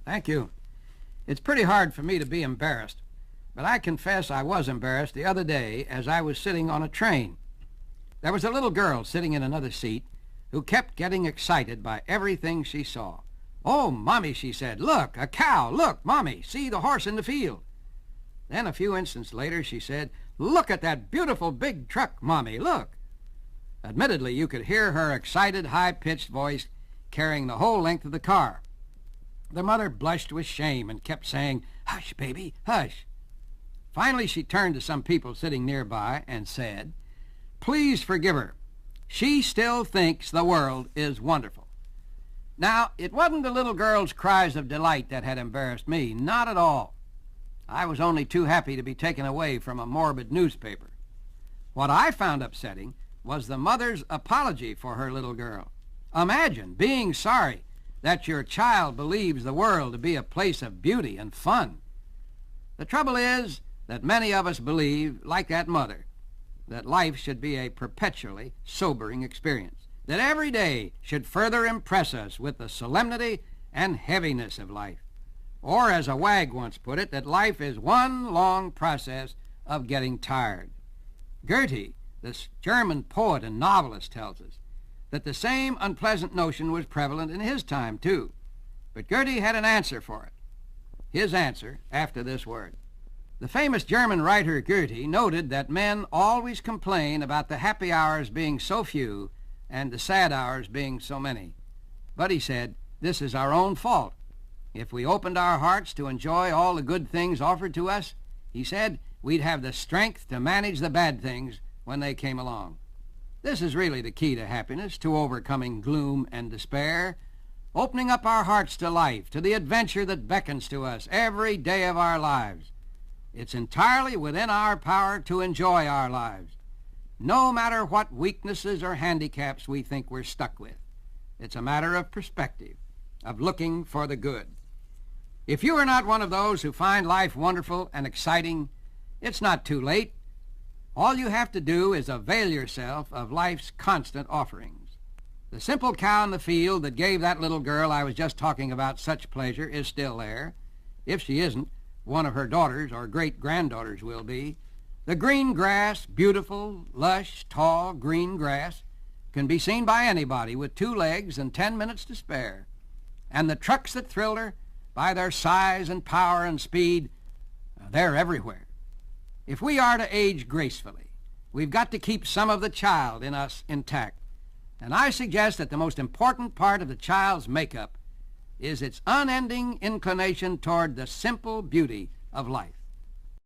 Thank you. It's pretty hard for me to be embarrassed, but I confess I was embarrassed the other day as I was sitting on a train. There was a little girl sitting in another seat who kept getting excited by everything she saw. "Oh, Mommy," she said, "look, a cow. Look, Mommy, see the horse in the field." Then a few instants later she said, "Look at that beautiful big truck, Mommy, look." Admittedly, you could hear her excited, high-pitched voice carrying the whole length of the car. The mother blushed with shame and kept saying, "Hush, baby, hush." Finally, she turned to some people sitting nearby and said, "Please forgive her. She still thinks the world is wonderful." Now, it wasn't the little girl's cries of delight that had embarrassed me, not at all. I was only too happy to be taken away from a morbid newspaper. What I found upsetting was the mother's apology for her little girl. Imagine being sorry that your child believes the world to be a place of beauty and fun. The trouble is that many of us believe, like that mother, that life should be a perpetually sobering experience, that every day should further impress us with the solemnity and heaviness of life. Or, as a wag once put it, that life is one long process of getting tired. Goethe, the German poet and novelist, tells us that the same unpleasant notion was prevalent in his time, too. But Goethe had an answer for it. His answer after this word. The famous German writer Goethe noted that men always complain about the happy hours being so few and the sad hours being so many. But he said, this is our own fault. If we opened our hearts to enjoy all the good things offered to us, he said, we'd have the strength to manage the bad things when they came along. This is really the key to happiness, to overcoming gloom and despair, opening up our hearts to life, to the adventure that beckons to us every day of our lives. It's entirely within our power to enjoy our lives, no matter what weaknesses or handicaps we think we're stuck with. It's a matter of perspective, of looking for the good. If you are not one of those who find life wonderful and exciting, it's not too late. All you have to do is avail yourself of life's constant offerings. The simple cow in the field that gave that little girl I was just talking about such pleasure is still there. If she isn't, one of her daughters or great-granddaughters will be. The green grass, beautiful, lush, tall green grass, can be seen by anybody with 2 legs and 10 minutes to spare. And the trucks that thrill her, by their size and power and speed, they're everywhere. If we are to age gracefully, we've got to keep some of the child in us intact. And I suggest that the most important part of the child's makeup is its unending inclination toward the simple beauty of life.